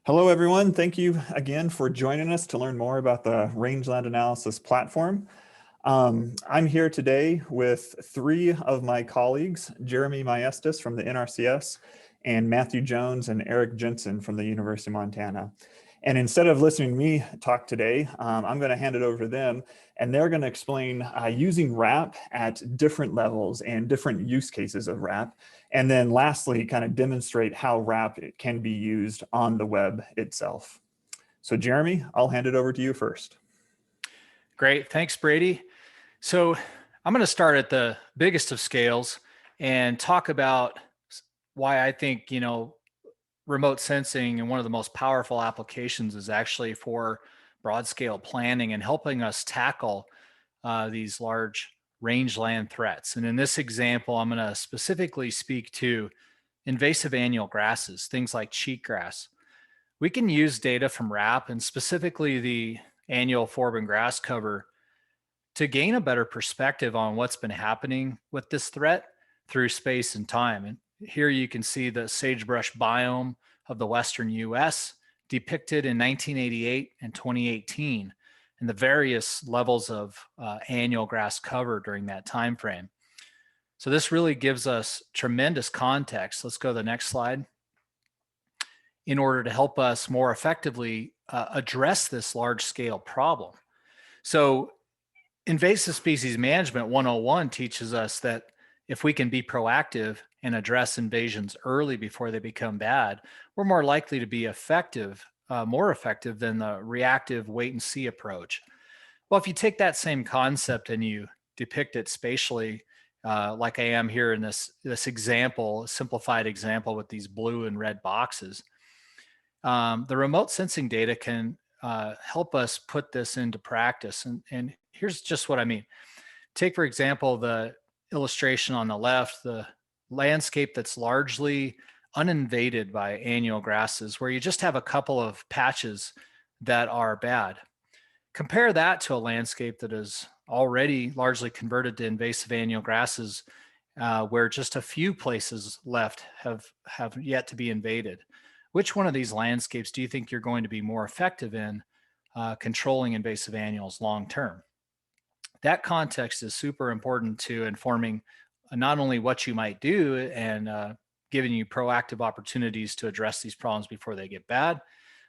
Hello, everyone. Thank you again for joining us to learn more about the Rangeland Analysis platform. I'm here today with three of my colleagues, Jeremy Maestas from the NRCS, and Matthew Jones and Eric Jensen from the University of Montana. And instead of listening to me talk today, I'm going to hand it over to them, and they're going to explain using RAP at different levels and different use cases of RAP. And then lastly, kind of demonstrate how RAP can be used on the web itself. So Jeremy, I'll hand it over to you first. Great, thanks Brady. So I'm going to start at the biggest of scales and talk about why I think, remote sensing and one of the most powerful applications is actually for broad scale planning and helping us tackle these large rangeland threats. And in this example, I'm going to specifically speak to invasive annual grasses, things like cheatgrass. We can use data from RAP and specifically the annual foreign grass cover to gain a better perspective on what's been happening with this threat through space and time. And here you can see the sagebrush biome of the Western US depicted in 1988 and 2018 and the various levels of annual grass cover during that time frame. So this really gives us tremendous context. Let's go to the next slide. In order to help us more effectively address this large scale problem. So invasive species management 101 teaches us that if we can be proactive and address invasions early before they become bad, we're more likely to be effective, more effective than the reactive wait and see approach. Well, if you take that same concept and you depict it spatially, like I am here in this example, simplified example with these blue and red boxes, the remote sensing data can help us put this into practice. And here's just what I mean. Take, for example, the illustration on the left, the landscape that's largely uninvaded by annual grasses, where you just have a couple of patches that are bad. Compare that to a landscape that is already largely converted to invasive annual grasses, where just a few places left have yet to be invaded. Which one of these landscapes do you think you're going to be more effective in controlling invasive annuals long term? That context is super important to informing not only what you might do and giving you proactive opportunities to address these problems before they get bad,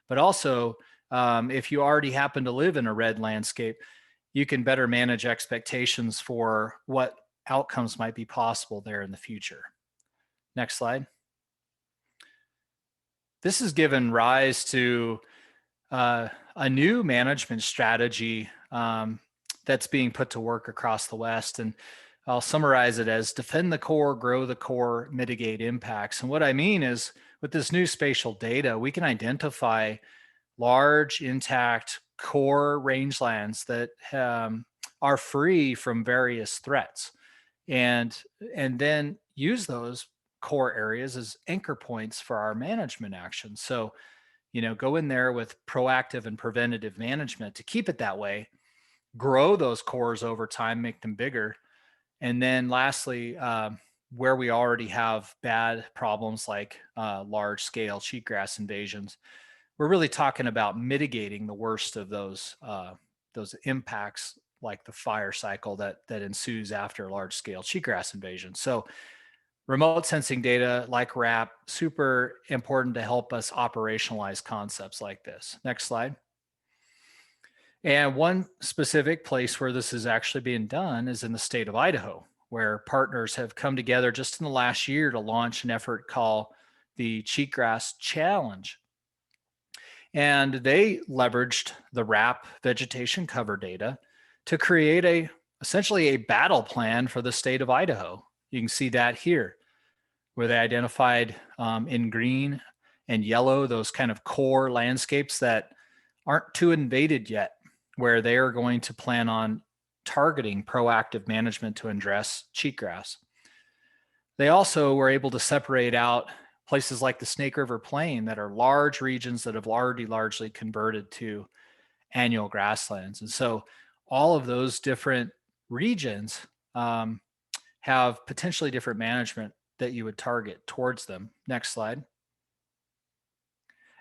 but also if you already happen to live in a red landscape, you can better manage expectations for what outcomes might be possible there in the future. Next slide. This has given rise to a new management strategy that's being put to work across the West. And I'll summarize it as defend the core, grow the core, mitigate impacts. And what I mean is with this new spatial data, we can identify large, intact core rangelands that are free from various threats and then use those core areas as anchor points for our management actions. So, go in there with proactive and preventative management to keep it that way, grow those cores over time, make them bigger. And then lastly, where we already have bad problems like large scale cheatgrass invasions, we're really talking about mitigating the worst of those impacts like the fire cycle that ensues after large scale cheatgrass invasion. So remote sensing data like RAP, super important to help us operationalize concepts like this. Next slide. And one specific place where this is actually being done is in the state of Idaho, where partners have come together just in the last year to launch an effort called the Cheatgrass Challenge. And they leveraged the RAP vegetation cover data to create essentially a battle plan for the state of Idaho. You can see that here, where they identified in green and yellow those kind of core landscapes that aren't too invaded yet, where they are going to plan on targeting proactive management to address cheatgrass. They also were able to separate out places like the Snake River Plain that are large regions that have already largely converted to annual grasslands. And so all of those different regions have potentially different management that you would target towards them. Next slide.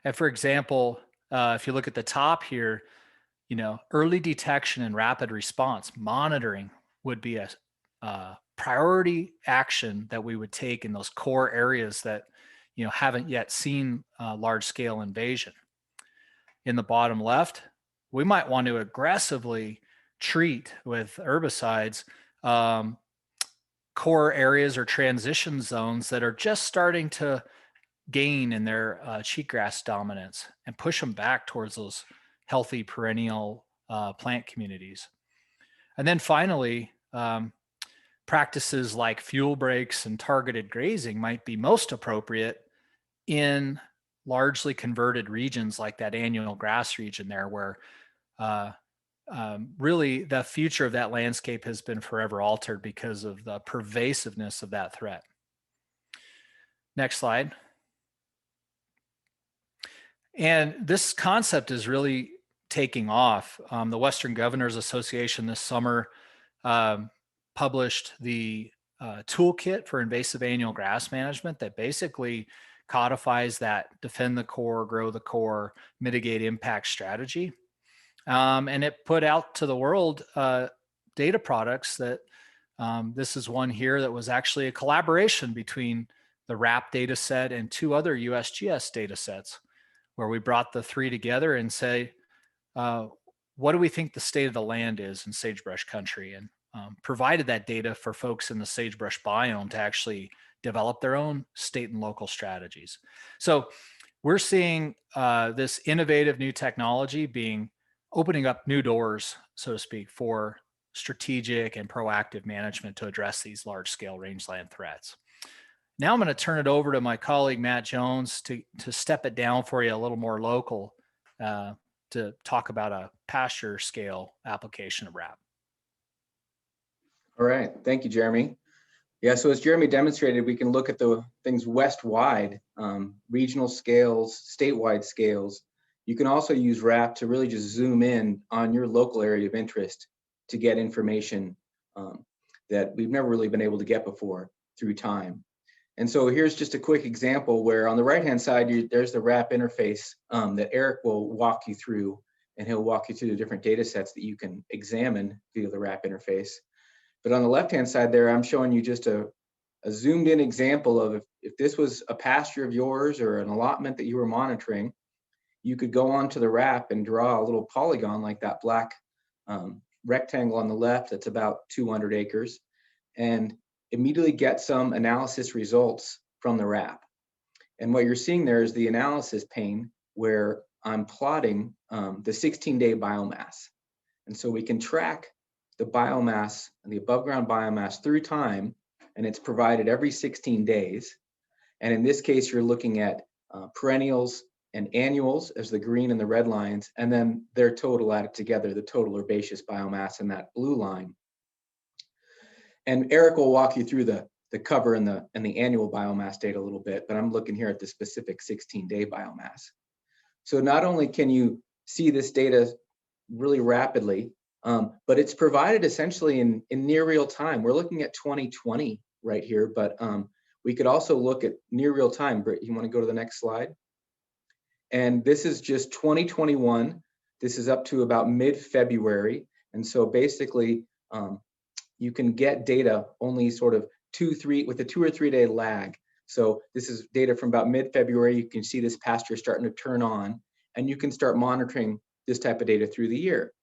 And for example, if you look at the top here, early detection and rapid response monitoring would be a priority action that we would take in those core areas that haven't yet seen large scale invasion. In the bottom left, we might want to aggressively treat with herbicides core areas or transition zones that are just starting to gain in their cheatgrass dominance and push them back towards those healthy perennial plant communities. And then finally, practices like fuel breaks and targeted grazing might be most appropriate in largely converted regions like that annual grass region there, where really the future of that landscape has been forever altered because of the pervasiveness of that threat. Next slide. And this concept is really taking off. The Western Governors Association this summer published the toolkit for invasive annual grass management that basically codifies that defend the core, grow the core, mitigate impact strategy. And it put out to the world data products that this is one here that was actually a collaboration between the RAP data set and 2 other USGS data sets, where we brought the 3 together and say, what do we think the state of the land is in sagebrush country? And provided that data for folks in the sagebrush biome to actually develop their own state and local strategies. So we're seeing this innovative new technology opening up new doors, so to speak, for strategic and proactive management to address these large scale rangeland threats. Now I'm going to turn it over to my colleague, Matt Jones, to step it down for you a little more local to talk about a pasture scale application of RAP. All right, thank you, Jeremy. Yeah, so as Jeremy demonstrated, we can look at the things west-wide, regional scales, statewide scales. You can also use RAP to really just zoom in on your local area of interest to get information that we've never really been able to get before through time. And so here's just a quick example where on the right-hand side, there's the RAP interface that Eric will walk you through, and he'll walk you through the different data sets that you can examine via the RAP interface. But on the left-hand side there, I'm showing you just a zoomed in example of if this was a pasture of yours or an allotment that you were monitoring, you could go onto the RAP and draw a little polygon like that black rectangle on the left that's about 200 acres and immediately get some analysis results from the RAP. And what you're seeing there is the analysis pane where I'm plotting the 16-day biomass. And so we can track the biomass and the above ground biomass through time, and it's provided every 16 days. And in this case, you're looking at perennials and annuals as the green and the red lines, and then their total added together, the total herbaceous biomass in that blue line. And Eric will walk you through the cover and the annual biomass data a little bit, but I'm looking here at the specific 16-day biomass. So not only can you see this data really rapidly, but it's provided essentially in near real time. We're looking at 2020 right here, but we could also look at near real time. Britt, you want to go to the next slide? And this is just 2021. This is up to about mid-February. And so basically, you can get data only sort of with a 2 or 3 day lag. So this is data from about mid-February. You can see this pasture starting to turn on, and you can start monitoring this type of data through the year.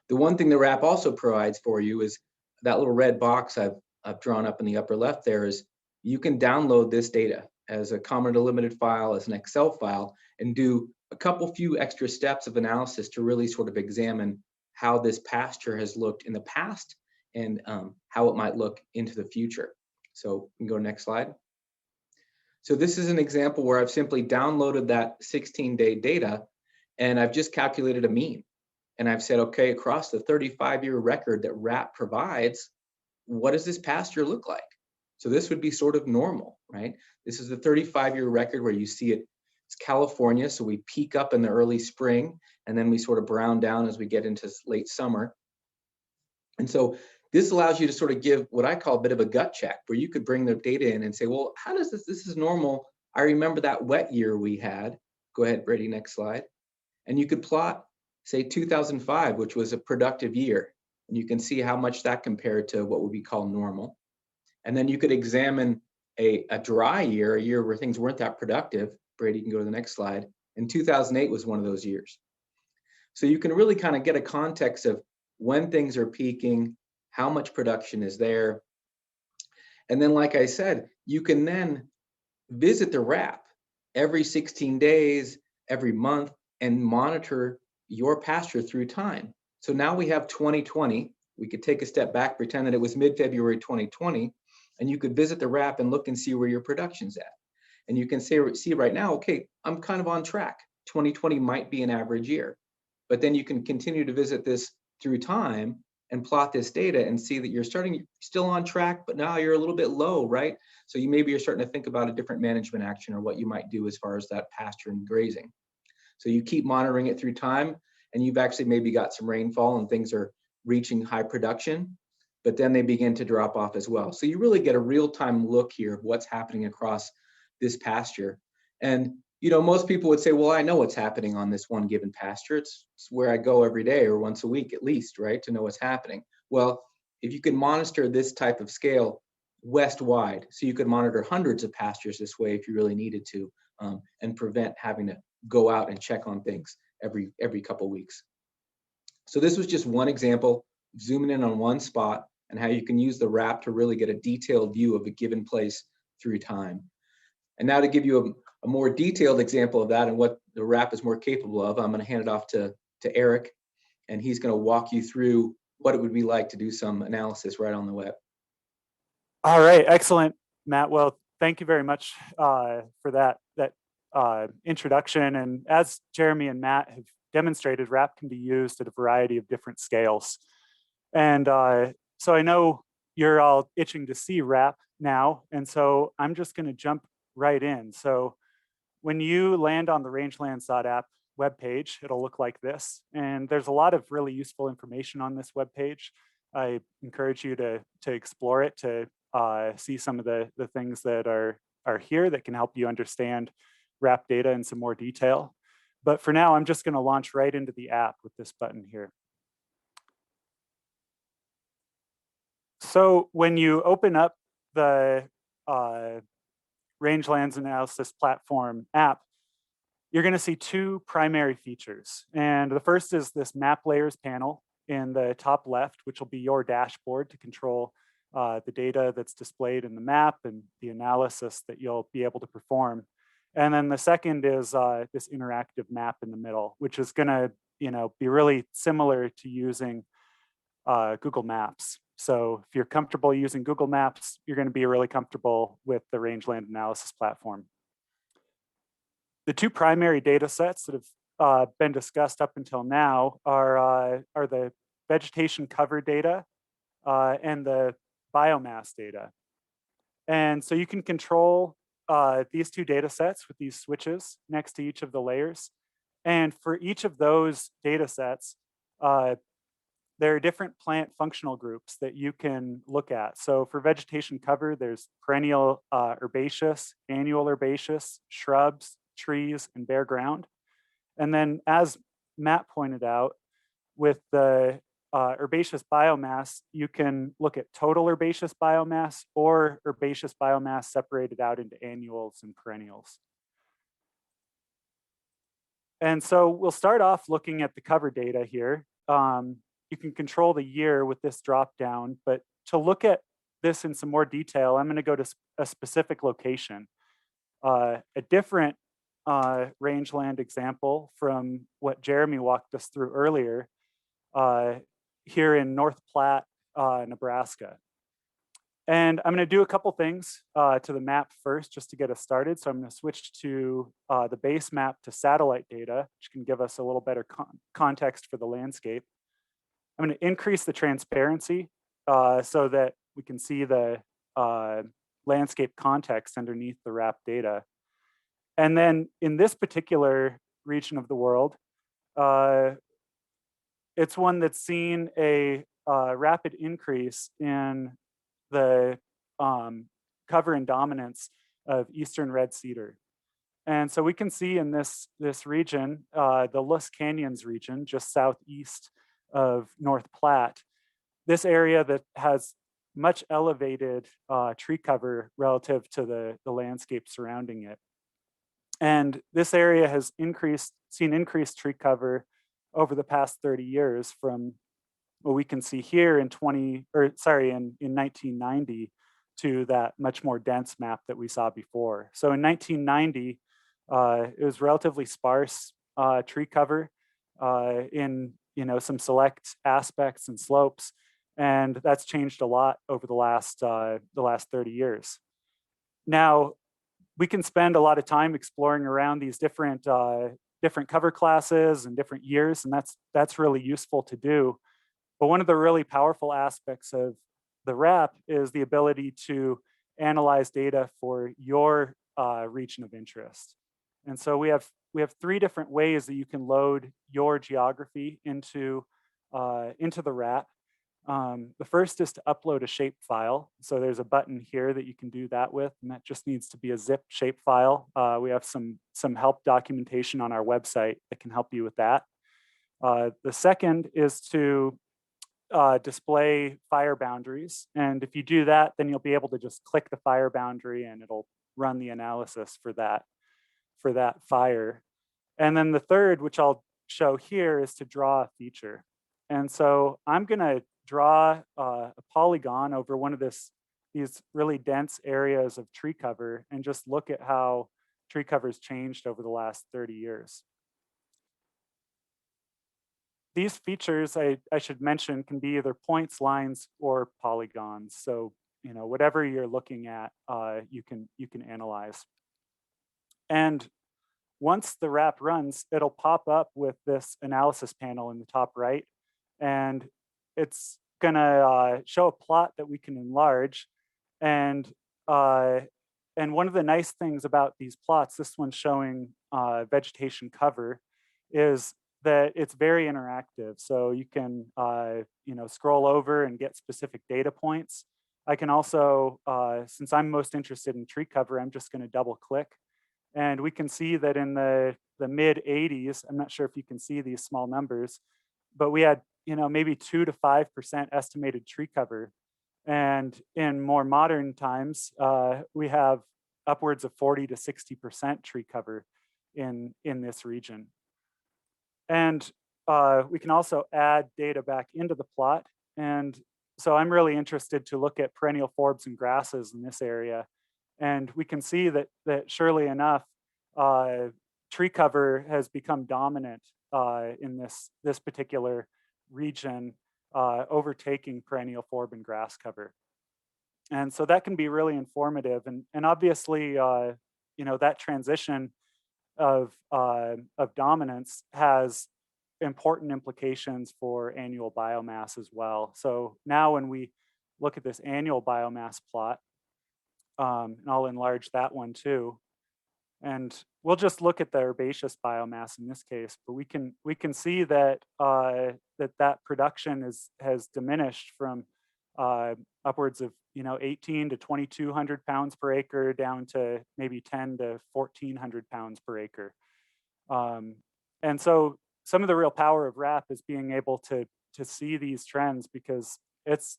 The one thing the RAP also provides for you is that little red box I've drawn up in the upper left there is you can download this data as a common delimited file, as an Excel file, and do a few extra steps of analysis to really sort of examine how this pasture has looked in the past and how it might look into the future. So we can go next slide. So this is an example where I've simply downloaded that 16-day data and I've just calculated a mean. And I've said, okay, across the 35-year record that RAP provides, what does this pasture look like? So this would be sort of normal, right? This is the 35-year record where you see it. It's California, so we peak up in the early spring, and then we sort of brown down as we get into late summer. And so this allows you to sort of give what I call a bit of a gut check, where you could bring the data in and say, well, how does this is normal. I remember that wet year we had. Go ahead, Brady, next slide. And you could plot, say, 2005, which was a productive year. And you can see how much that compared to what would be called normal. And then you could examine a dry year, a year where things weren't that productive. Brady, you can go to the next slide. And 2008 was one of those years. So you can really kind of get a context of when things are peaking, how much production is there. And then, like I said, you can then visit the RAP every 16 days, every month, and monitor your pasture through time. So now we have 2020. We could take a step back, pretend that it was mid-February 2020, and you could visit the RAP and look and see where your production's at. And you can see right now, okay, I'm kind of on track. 2020 might be an average year. But then you can continue to visit this through time and plot this data and see that you're still on track, but now you're a little bit low, right? So maybe you're starting to think about a different management action or what you might do as far as that pasture and grazing. So you keep monitoring it through time, and you've actually maybe got some rainfall and things are reaching high production, but then they begin to drop off as well. So you really get a real-time look here of what's happening across this pasture. And most people would say, well, I know what's happening on this one given pasture. It's where I go every day or once a week at least, right, to know what's happening. Well, if you can monitor this type of scale west-wide, so you could monitor hundreds of pastures this way if you really needed to, and prevent having to go out and check on things every couple weeks. So this was just one example, zooming in on one spot and how you can use the RAP to really get a detailed view of a given place through time. And now to give you a more detailed example of that and what the RAP is more capable of, I'm going to hand it off to Eric, and he's going to walk you through what it would be like to do some analysis right on the web. All right, excellent, Matt. Well, thank you very much for that introduction. And as Jeremy and Matt have demonstrated, RAP can be used at a variety of different scales. And so I know you're all itching to see RAP now, and so I'm just going to jump right in. So when you land on the Rangeland.app webpage, it'll look like this. And there's a lot of really useful information on this webpage. I encourage you to explore it, to see some of the things that are here that can help you understand RAP data in some more detail. But for now, I'm just going to launch right into the app with this button here. So when you open up the Rangelands Analysis Platform app, you're going to see two primary features. And the first is this map layers panel in the top left, which will be your dashboard to control the data that's displayed in the map and the analysis that you'll be able to perform. And then the second is this interactive map in the middle, which is going to be really similar to using Google Maps. So if you're comfortable using Google Maps, you're going to be really comfortable with the Rangeland Analysis Platform. The two primary data sets that have been discussed up until now are the vegetation cover data and the biomass data. And so you can control these two data sets with these switches next to each of the layers. And for each of those data sets, there are different plant functional groups that you can look at. So for vegetation cover, there's perennial herbaceous, annual herbaceous, shrubs, trees, and bare ground. And then as Matt pointed out, with the herbaceous biomass, you can look at total herbaceous biomass or herbaceous biomass separated out into annuals and perennials. And so we'll start off looking at the cover data here. You can control the year with this drop down, but to look at this in some more detail, I'm going to go to a specific location. A different rangeland example from what Jeremy walked us through earlier here in North Platte, Nebraska. And I'm going to do a couple things to the map first just to get us started. So I'm going to switch to the base map to satellite data, which can give us a little better context for the landscape. I'm going to increase the transparency so that we can see the landscape context underneath the RAP data. And then in this particular region of the world, it's one that's seen a rapid increase in the cover and dominance of eastern red cedar. And so we can see in this region, the Los Canyons region, just southeast of North Platte, this area that has much elevated tree cover relative to the landscape surrounding it. And this area has seen increased tree cover over the past 30 years from what we can see here in 1990 to that much more dense map that we saw before. So in 1990, it was relatively sparse tree cover in some select aspects and slopes, and that's changed a lot over the last 30 years. Now, we can spend a lot of time exploring around these different cover classes and different years, and that's really useful to do. But one of the really powerful aspects of the RAP is the ability to analyze data for your region of interest. And so we have 3 different ways that you can load your geography into the RAP. The first is to upload a shape file. So there's a button here that you can do that with, and that just needs to be a zip shape file. We have some help documentation on our website that can help you with that. The second is to display fire boundaries. And if you do that, then you'll be able to just click the fire boundary and it'll run the analysis for that fire. And then the third, which I'll show here, is to draw a feature. And so I'm gonna draw a polygon over one of these really dense areas of tree cover and just look at how tree cover has changed over the last 30 years. These features, I should mention, can be either points, lines, or polygons. So, whatever you're looking at, you can analyze. And once the RAP runs, it'll pop up with this analysis panel in the top right, and it's gonna show a plot that we can enlarge. And one of the nice things about these plots, this one's showing vegetation cover, is that it's very interactive. So you can scroll over and get specific data points. I can also, since I'm most interested in tree cover, I'm just going to double click, and we can see that in the mid 80s, I'm not sure if you can see these small numbers, but we had maybe 2 to 5% estimated tree cover, and in more modern times, we have upwards of 40 to 60% tree cover in this region. And we can also add data back into the plot. And so I'm really interested to look at perennial forbs and grasses in this area. And we can see that surely enough, tree cover has become dominant in this particular region, overtaking perennial forb and grass cover. And so that can be really informative. And obviously, that transition of dominance has important implications for annual biomass as well. So now when we look at this annual biomass plot, and I'll enlarge that one too, and we'll just look at the herbaceous biomass in this case, but we can see that that production has diminished from upwards of 18 to 2,200 pounds per acre down to maybe 10 to 1,400 pounds per acre. And so some of the real power of RAP is being able to see these trends, because it's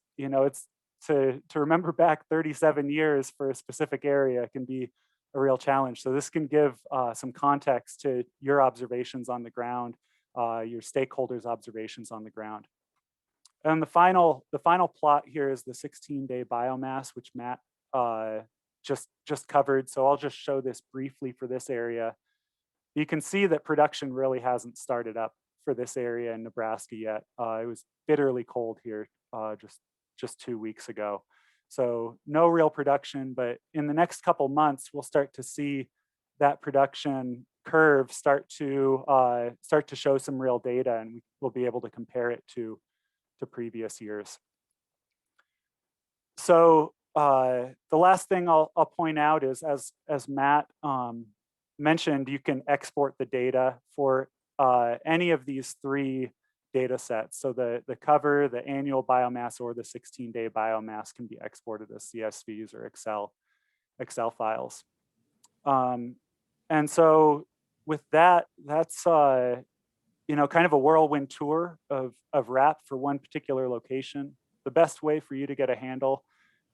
to remember back 37 years for a specific area can be a real challenge. So this can give some context to your observations on the ground, your stakeholders' observations on the ground. And the final plot here is the 16-day biomass, which Matt just covered. So I'll just show this briefly for this area. You can see that production really hasn't started up for this area in Nebraska yet. It was bitterly cold here just 2 weeks ago. So no real production, but in the next couple months, we'll start to see that production curve start to show some real data, and we'll be able to compare it to previous years. So the last thing I'll point out is, as Matt mentioned, you can export the data for any of these 3 data sets. So the cover, the annual biomass, or the 16-day biomass can be exported as CSVs or Excel files. And so with that, that's you know, kind of a whirlwind tour of RAP for one particular location. The best way for you to get a handle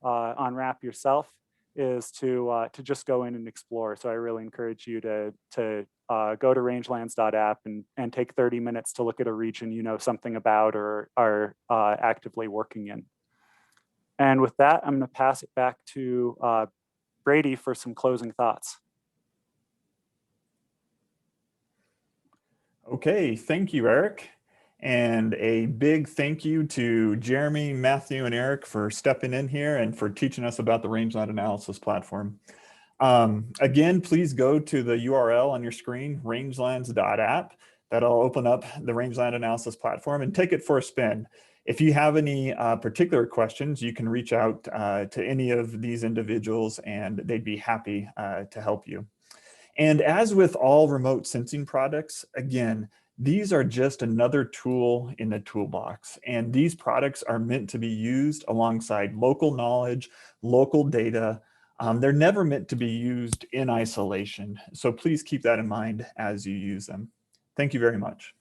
on RAP yourself is to just go in and explore. So I really encourage you to go to rangelands.app and take 30 minutes to look at a region you know something about or are actively working in. And with that, I'm going to pass it back to Brady for some closing thoughts. Okay, thank you, Eric. And a big thank you to Jeremy, Matthew, and Eric for stepping in here and for teaching us about the rangeland analysis platform. Again, please go to the URL on your screen, rangelands.app. That'll open up the rangeland analysis platform and take it for a spin. If you have any particular questions, you can reach out to any of these individuals and they'd be happy to help you. And as with all remote sensing products, again, these are just another tool in the toolbox. And these products are meant to be used alongside local knowledge, local data. They're never meant to be used in isolation. So please keep that in mind as you use them. Thank you very much.